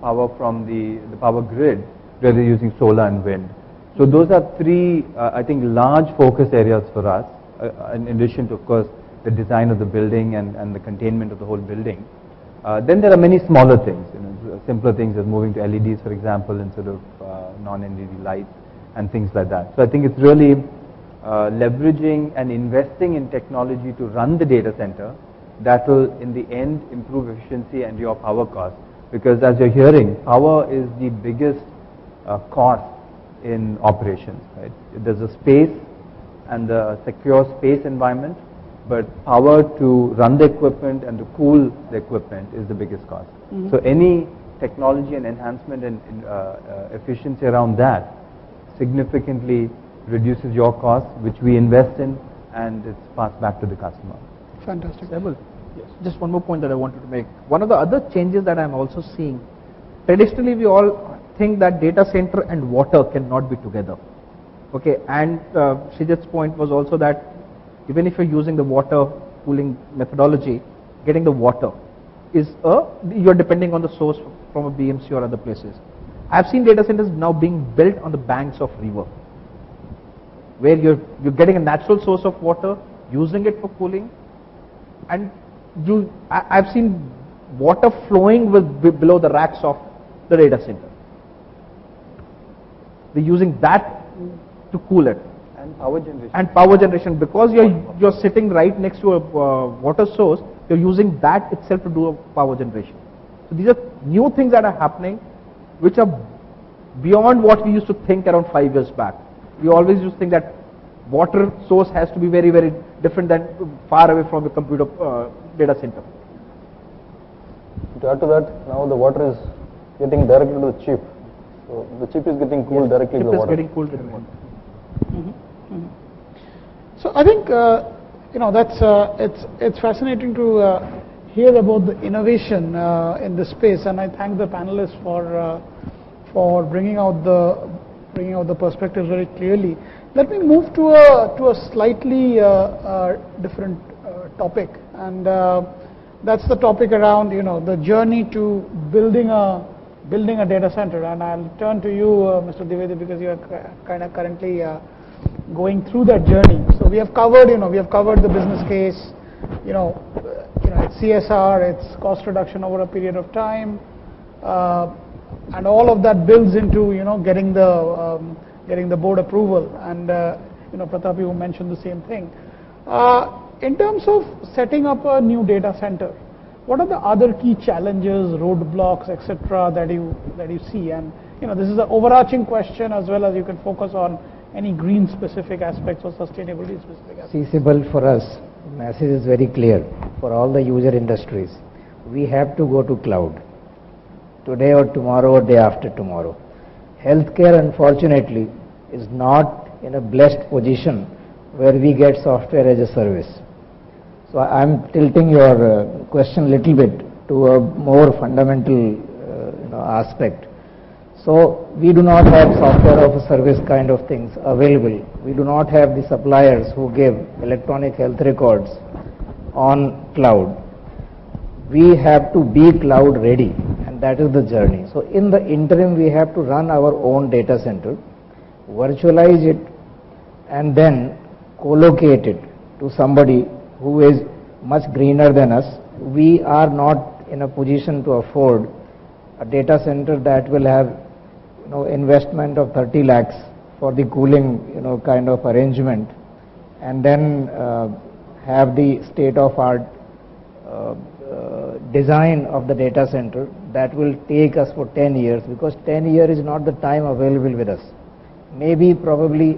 S7: power from the power grid, we're using solar and wind. So those are three, I think, large focus areas for us, in addition to, of course, the design of the building and the containment of the whole building. Then there are many smaller things, simpler things as moving to LEDs, for example, instead of non-LED lights and things like that. So I think it's really leveraging and investing in technology to run the data center that will, in the end, improve efficiency and your power cost. Because as you're hearing, power is the biggest cost in operations. Right? There's a space and the secure space environment, but power to run the equipment and to cool the equipment is the biggest cost. So any technology and enhancement and efficiency around that significantly reduces your cost, which we invest in, and it's passed back to the customer.
S1: Fantastic.
S5: Yes. Just one more point that I wanted to make. One of the other changes that I'm also seeing, traditionally we all think that data center and water cannot be together. Okay, and Srijat's point was also that even if you're using the water cooling methodology, getting the water is you're depending on the source from a BMC or other places. I've seen data centers now being built on the banks of river, where you're getting a natural source of water, using it for cooling, and I've seen water flowing below the racks of the data center. They're using that to cool it.
S7: And power generation.
S5: And power generation, because you're sitting right next to a water source, you're using that itself to do a power generation. So these are new things that are happening, which are beyond what we used to think around 5 years back. We always used to think that water source has to be very, very different than far away from the computer data center.
S4: To add to that, now the water is getting directly to the chip. So the chip is getting cooled directly to the water.
S5: Chip is getting cooled with the water.
S1: So I think that's it's fascinating to hear about the innovation in this space, and I thank the panelists for bringing out the perspectives very clearly. Let me move to a slightly different topic, and that's the topic around the journey to building a data center. And I'll turn to you, Mr. Dwivedi, because you are kind of currently going through that journey. So we have covered the business case, it's CSR, it's cost reduction over a period of time, and all of that builds into getting the board approval. And Pratap, you mentioned the same thing. In terms of setting up a new data center, what are the other key challenges, roadblocks, etc., that you see? And this is an overarching question, as well as you can focus on any green specific aspects or sustainability specific aspects.
S6: Feasible for us, the message is very clear for all the user industries. We have to go to cloud today or tomorrow or day after tomorrow. Healthcare, unfortunately, is not in a blessed position where we get software as a service. So I'm tilting your question a little bit to a more fundamental aspect. So we do not have software of a service kind of things available. We do not have the suppliers who give electronic health records on cloud. We have to be cloud ready, and that is the journey. So in the interim, we have to run our own data center, virtualize it, and then co-locate it to somebody who is much greener than us. We are not in a position to afford a data center that will have investment of 30 lakhs for the cooling kind of arrangement, and then have the state of art design of the data center that will take us for 10 years, because 10 years is not the time available with us. Maybe probably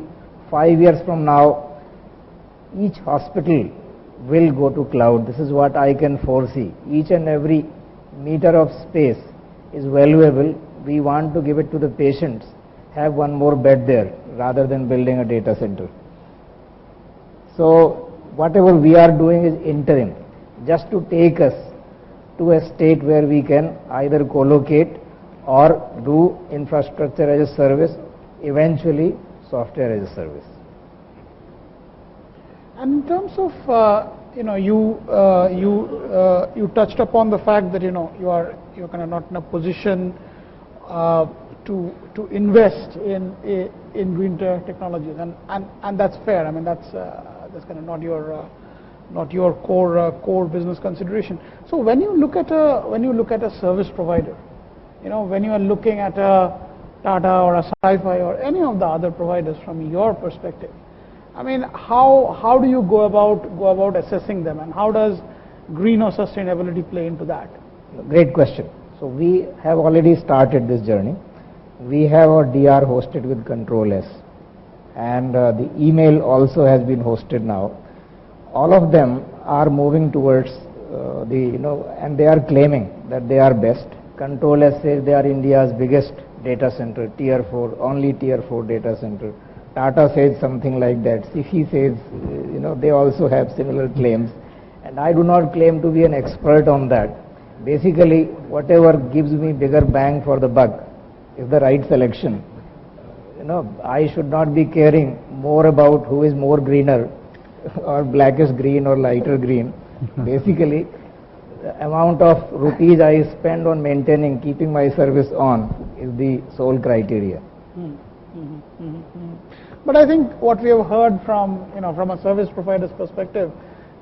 S6: 5 years from now, each hospital will go to cloud. This is what I can foresee. Each and every meter of space is valuable. We want to give it to the patients, have one more bed there rather than building a data center. So whatever we are doing is interim, just to take us to a state where we can either co-locate or do infrastructure as a service, eventually software as a service.
S1: And in terms of, you touched upon the fact that you're kind of not in a position to invest in green technologies, and that's fair. I mean, that's kind of not your core business consideration. So when you look at a service provider, when you are looking at a Tata or a Sci-Fi or any of the other providers from your perspective, I mean, how do you go about assessing them, and how does green or sustainability play into that?
S6: Great question. So we have already started this journey. We have our DR hosted with Control S, and the email also has been hosted now. All of them are moving towards and they are claiming that they are best. Control S says they are India's biggest data center, tier 4, only tier 4 data center. Tata says something like that. SIFI says, they also have similar claims, and I do not claim to be an expert on that. Basically, whatever gives me bigger bang for the buck is the right selection. I should not be caring more about who is more greener or blackest green or lighter green. Basically, the amount of rupees I spend on maintaining, keeping my service on is the sole criteria.
S1: But I think what we have heard from a service provider's perspective,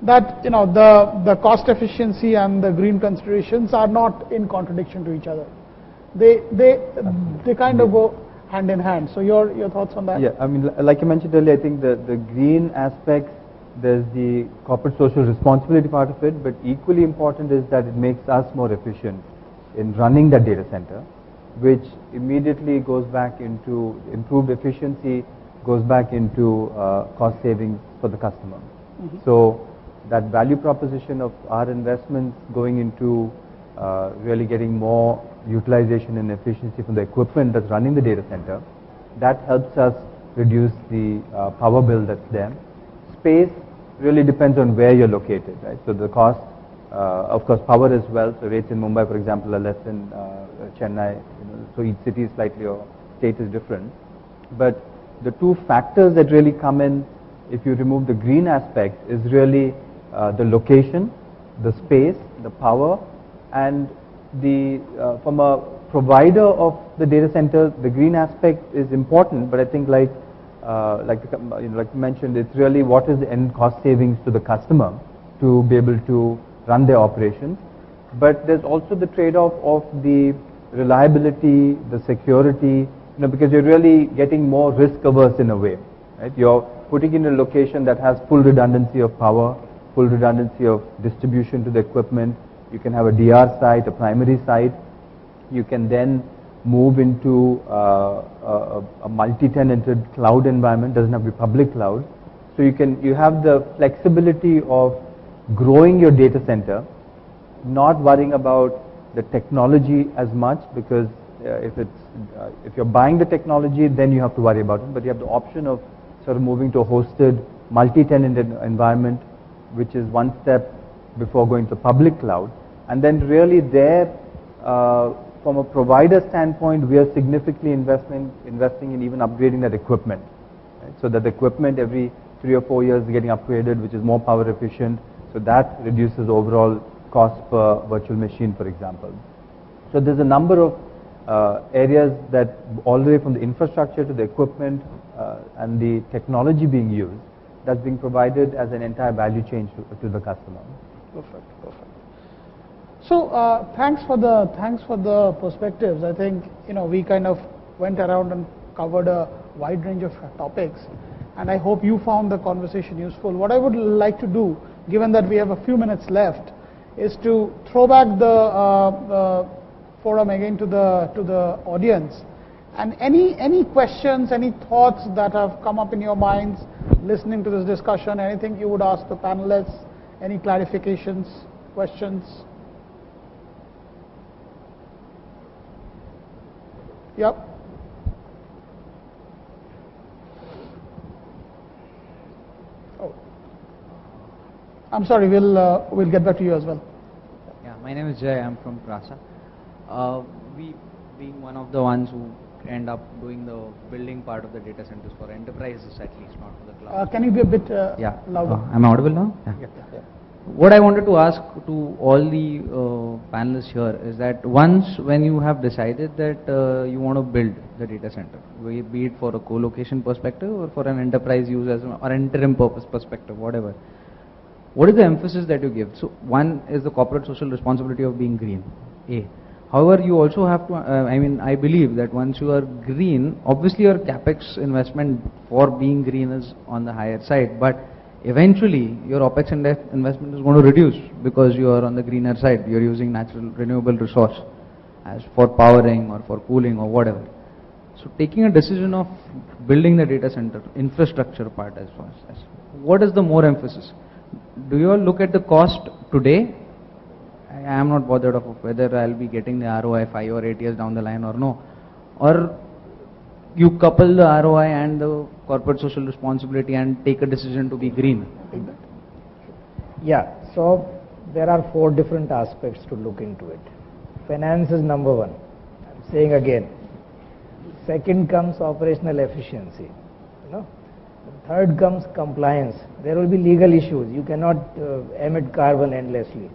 S1: that the cost efficiency and the green considerations are not in contradiction to each other. They kind of go hand in hand. So your thoughts on that?
S7: Yeah, I mean, like you mentioned earlier, I think the green aspects, there's the corporate social responsibility part of it, but equally important is that it makes us more efficient in running that data center, which immediately goes back into improved efficiency, goes back into cost savings for the customer. So that value proposition of our investments going into really getting more utilization and efficiency from the equipment that's running the data center, that helps us reduce the power bill that's there. Space really depends on where you're located, right? So the cost, of course, power as well. So rates in Mumbai, for example, are less than Chennai. So each city is slightly, or state is different. But the two factors that really come in, if you remove the green aspect, is really the location, the space, the power, and the from a provider of the data center, the green aspect is important. But I think like you mentioned, it's really what is the end cost savings to the customer to be able to run their operations. But there's also the trade-off of the reliability, the security, because you're really getting more risk averse in a way, right? You're putting in a location that has full redundancy of power, full redundancy of distribution to the equipment, You can have a DR site, a primary site. You can then move into a multi-tenanted cloud environment, doesn't have to be public cloud. So you have the flexibility of growing your data center, not worrying about the technology as much, because if you're buying the technology, then you have to worry about it. But you have the option of sort of moving to a hosted multi-tenanted environment, which is one step before going to public cloud. And then really there, from a provider standpoint, we are significantly investing in even upgrading that equipment. Right? So that the equipment every 3 or 4 years is getting upgraded, which is more power efficient. So that reduces overall cost per virtual machine, for example. So there's a number of areas that all the way from the infrastructure to the equipment and the technology being used, that's being provided as an entire value chain to the customer.
S1: Perfect. So thanks for the perspectives. I think we kind of went around and covered a wide range of topics, and I hope you found the conversation useful. What I would like to do, given that we have a few minutes left, is to throw back the forum again to the audience, and any questions, any thoughts that have come up in your minds listening to this discussion, anything you would ask the panelists, any clarifications, questions? Yep. Oh, I'm sorry. We'll get back to you as well.
S9: Yeah, my name is Jay. I'm from Prasa. We being one of the ones who end up doing the building part of the data centers for enterprises, at least not for the cloud.
S1: Can you be a bit louder?
S9: Am I audible now? Yeah. What I wanted to ask to all the panelists here is that once when you have decided that you want to build the data center, be it for a co-location perspective or for an enterprise use or interim purpose perspective, whatever, what is the emphasis that you give? So one is the corporate social responsibility of being green, A. However, you also have to, I believe that once you are green, obviously your capex investment for being green is on the higher side, but eventually your OPEX investment is going to reduce because you are on the greener side. You are using natural renewable resource as for powering or for cooling or whatever. So taking a decision of building the data center, infrastructure part as far as, what is the more emphasis? Do you all look at the cost today? I am not bothered of whether I will be getting the ROI 5 or 8 years down the line or no. Or you couple the ROI and the corporate social responsibility and take a decision to be green.
S6: Yeah, so there are 4 different aspects to look into it. Finance is number 1. I'm saying again. Second comes operational efficiency. Third comes compliance. There will be legal issues. You cannot emit carbon endlessly.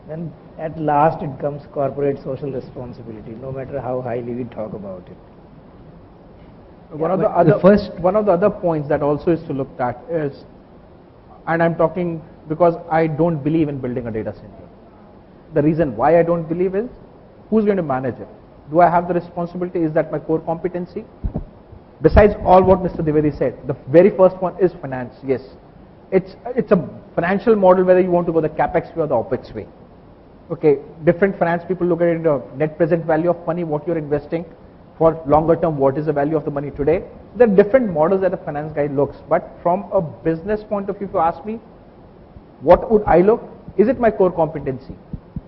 S6: Then at last it comes corporate social responsibility, no matter how highly we talk about it.
S5: One of the other points that also is to look at is, and I'm talking because I don't believe in building a data center. The reason why I don't believe is, who's going to manage it? Do I have the responsibility? Is that my core competency? Besides all what Mr. Dwivedi said, the very first one is finance. Yes, it's a financial model whether you want to go the capex way or the opex way. Okay, different finance people look at it in the net present value of money, what you're investing. For longer term, what is the value of the money today? There are different models that a finance guy looks, but from a business point of view, if you ask me, what would I look? Is it my core competency?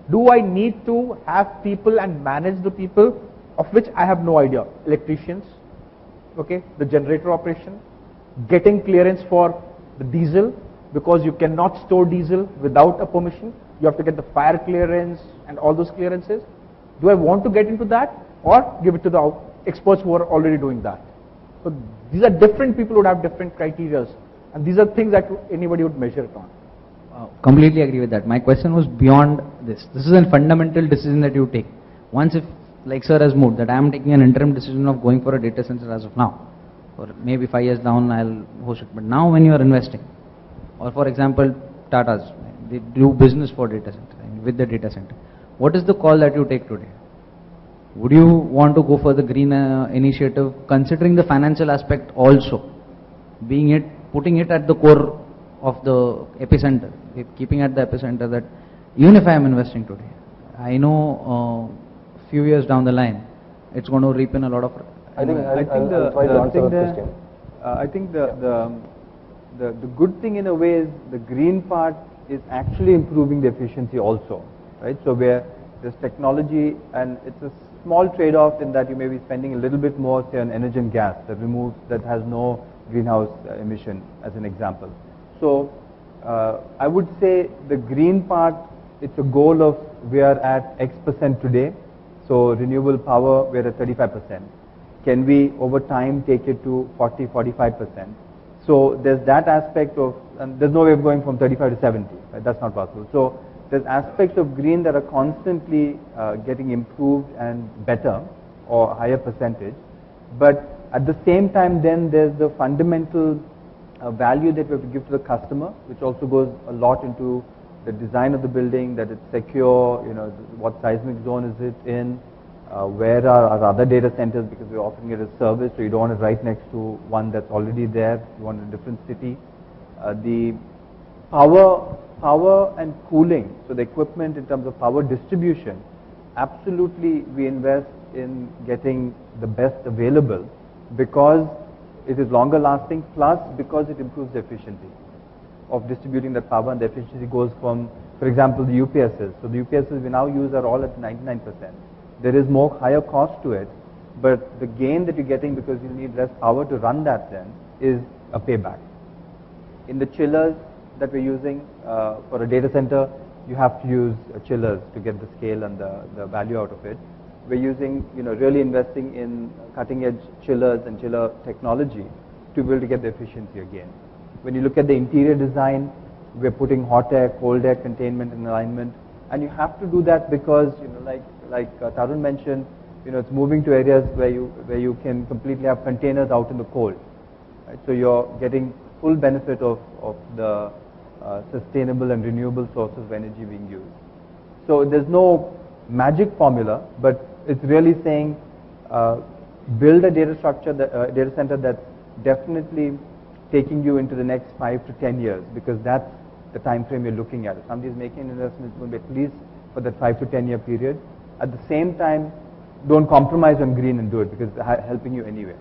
S5: Do I need to have people and manage the people of which I have no idea? Electricians, okay, the generator operation, getting clearance for the diesel, because you cannot store diesel without a permission. You have to get the fire clearance and all those clearances. Do I want to get into that, or give it to the experts who are already doing that? So these are different people who would have different criteria, and these are things that anybody would measure it on.
S9: Completely agree with that. My question was beyond this. This is a fundamental decision that you take. Once if, like sir has moved, that I am taking an interim decision of going for a data center as of now, or maybe 5 years down I'll host it. But now when you are investing, or for example Tata's, they do business for data center, with the data center. What is the call that you take today? Would you want to go for the green initiative, considering the financial aspect also, putting it at the core of the epicenter, keeping at the epicenter that even if I am investing today, I know few years down the line, it's going to reap in a lot of.
S4: I think I'll try to answer that question.
S7: I think the good thing in a way is the green part is actually improving the efficiency also, right? So where there's technology and it's a small trade-off in that you may be spending a little bit more, say, on energy and gas that has no greenhouse emission, as an example. So I would say the green part, it's a goal of we are at X% today. So renewable power, we're at 35%. Can we over time take it to 40, 45%? So there's that aspect of, and there's no way of going from 35 to 70, right? That's not possible. So there's aspects of green that are constantly getting improved and better or higher percentage. But at the same time, then there's the fundamental value that we have to give to the customer, which also goes a lot into the design of the building, that it's secure, what seismic zone is it in, where are our other data centers, because we're offering it as service, so you don't want it right next to one that's already there, you want a different city. The power and cooling, so the equipment in terms of power distribution, absolutely we invest in getting the best available because it is longer lasting, plus because it improves the efficiency of distributing that power, and the efficiency goes from, for example, the UPSs. So the UPSs we now use are all at 99%. There is more higher cost to it, but the gain that you're getting because you need less power to run that then is a payback. In the chillers that we're using for a data center, you have to use chillers to get the scale and the value out of it. We're using, really investing in cutting edge chillers and chiller technology to be able to get the efficiency again. When you look at the interior design, we're putting hot air, cold air containment and alignment, and you have to do that because, like Tarun mentioned, it's moving to areas where you can completely have containers out in the cold, right? So you're getting full benefit of the sustainable and renewable sources of energy being used. So there's no magic formula, but it's really saying build a data center that's definitely taking you into the next 5 to 10 years, because that's the time frame you're looking at. If somebody's making an investment, it's going to be at least for that 5 to 10 year period. At the same time, don't compromise on green and do it, because it's helping you anyway.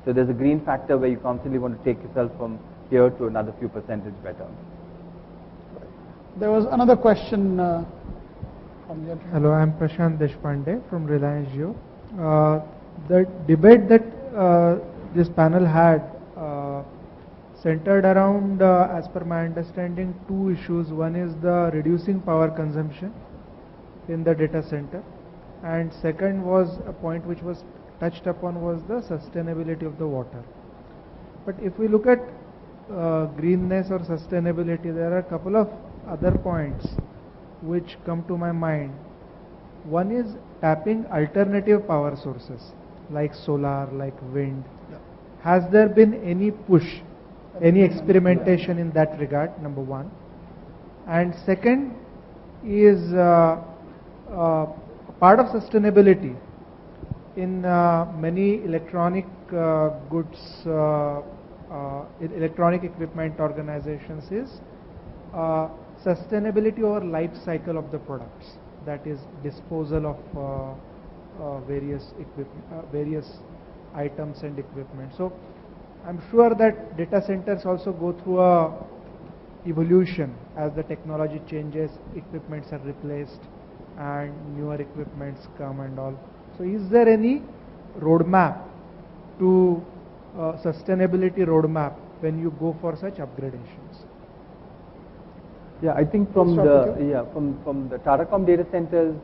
S7: So there's a green factor where you constantly want to take yourself from here to another few percentage better.
S1: There was another question from the gentleman.
S2: Hello, I'm Prashant Deshpande from Reliance Jio. The debate that this panel had centered around, as per my understanding, two issues. One is the reducing power consumption in the data center, and second was a point which was touched upon was the sustainability of the water. But if we look at greenness or sustainability, there are a couple of other points which come to my mind. One is tapping alternative power sources like solar, like wind. Has there been any push, any experimentation in that regard, number one? And second is part of sustainability in many electronic goods, electronic equipment organizations is sustainability over life cycle of the products, that is disposal of various items and equipment. So I'm sure that data centers also go through a evolution as the technology changes, equipments are replaced and newer equipments come and all. So is there any roadmap to sustainability roadmap when you go for such upgradations?
S7: Yeah, I think from the Tatacom data centers,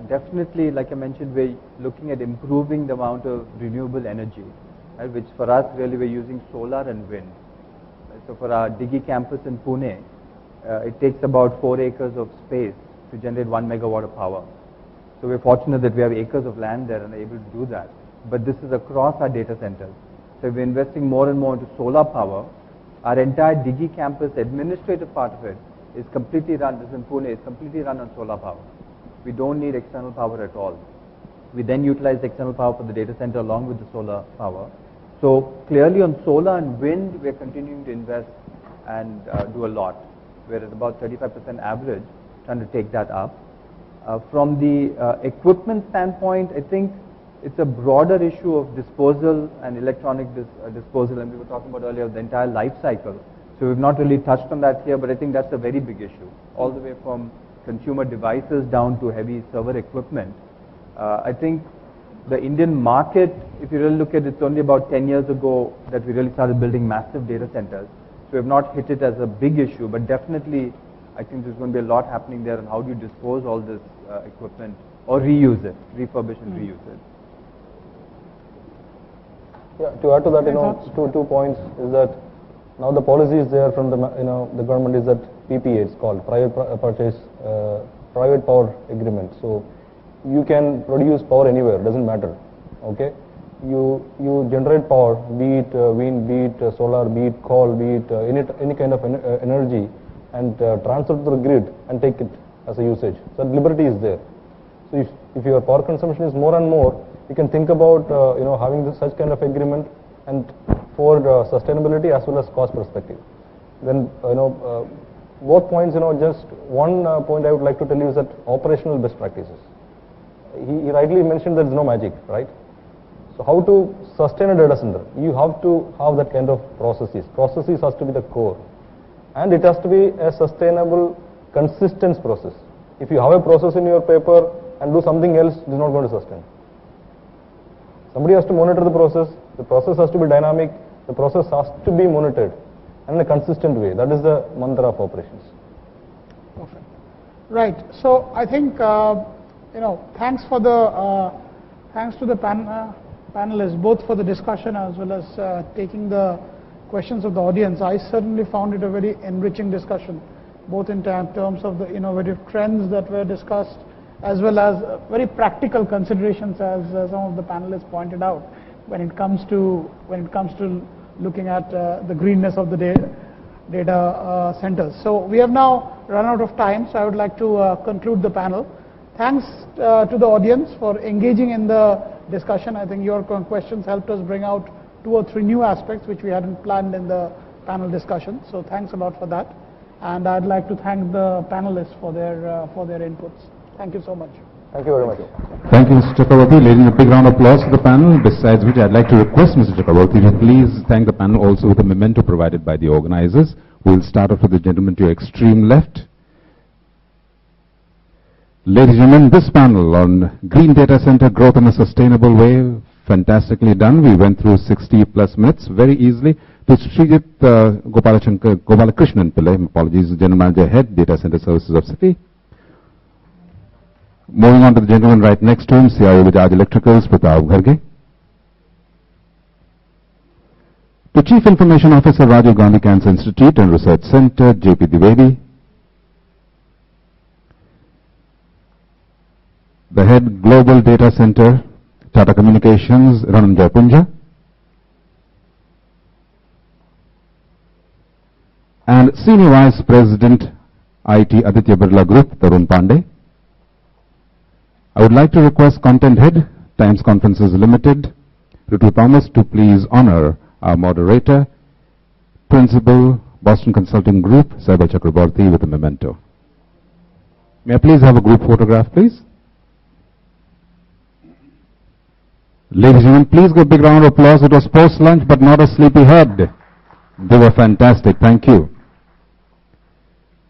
S7: definitely, like I mentioned, we're looking at improving the amount of renewable energy, right, which for us really we're using solar and wind. Right? So for our Digi campus in Pune, it takes about 4 acres of space to generate 1 megawatt of power. So we're fortunate that we have acres of land there and are able to do that. But this is across our data centers. So we're investing more and more into solar power. Our entire Digi campus administrative part of it is completely run, this is in Pune, is completely run on solar power. We don't need external power at all. We then utilize the external power for the data center along with the solar power. So clearly on solar and wind, we're continuing to invest and do a lot. We're at about 35% average. trying to take that up. From the equipment standpoint, I think it's a broader issue of disposal and electronic disposal, and we were talking about earlier the entire life cycle. So we've not really touched on that here, but I think that's a very big issue, all the way from consumer devices down to heavy server equipment. I think the Indian market, if you really look at it, it's only about 10 years ago that we really started building massive data centers. So we have not hit it as a big issue, but definitely I think there's going to be a lot happening there on how do you dispose all this equipment or reuse it, refurbish and reuse it.
S4: Yeah, to add to that, two points is that now the policy is there from the the government is that PPA, it's called private power agreement. So you can produce power anywhere, doesn't matter. Okay, you generate power, be it wind, be it solar, be it coal, be it any kind of energy, and transfer to the grid and take it as a usage. So liberty is there. So if your power consumption is more and more, you can think about having such kind of agreement, and for sustainability as well as cost perspective. Then both points. Just one point I would like to tell you is that operational best practices. He rightly mentioned there is no magic, right? So how to sustain a data center? You have to have that kind of processes. Processes has to be the core, and it has to be a sustainable, consistent process. If you have a process in your paper and do something else, it is not going to sustain. Somebody has to monitor the process has to be dynamic, the process has to be monitored and in a consistent way. That is the mantra of operations.
S1: Perfect. Right. So I think thanks to the panelists both for the discussion as well as taking the questions of the audience. I certainly found it a very enriching discussion, both in terms of the innovative trends that were discussed, as well as very practical considerations, as some of the panelists pointed out, when it comes to looking at the greenness of the data centers. So we have now run out of time, so I would like to conclude the panel. Thanks to the audience for engaging in the discussion. I think your questions helped us bring out 2 or 3 new aspects which we hadn't planned in the panel discussion. So thanks a lot for that. And I'd like to thank the panelists for their inputs. Thank you so much.
S4: Thank you very much.
S10: Thank you, Mr. Chakraborty. Ladies, a big round of applause for the panel, besides which I'd like to request Mr. Chakraborty to please thank the panel also with a memento provided by the organizers. We'll start off with the gentleman to your extreme left. Ladies and gentlemen, this panel on green data center growth in a sustainable way, fantastically done. We went through 60 plus minutes very easily. To Srijit Gopalakrishnan Pillai, apologies, General Manager, Head, Data Center Services of Citi. Moving on to the gentleman right next to him, CIO Bajaj Electricals, Pratap Gharge. To Chief Information Officer, Rajiv Gandhi Cancer Institute and Research Center, JP Dwivedi. The Head Global Data Center, Tata Communications, Rananjay Punja. And Senior Vice President, IT Aditya Birla Group, Tarun Pandey. I would like to request Content Head, Times Conferences Limited, Ritu Thomas, to please honor our moderator, Principal, Boston Consulting Group, Saibal Chakraborty, with a memento. May I please have a group photograph, please? Ladies and gentlemen, please give a big round of applause. It was post-lunch, but not a sleepy head. They were fantastic. Thank you.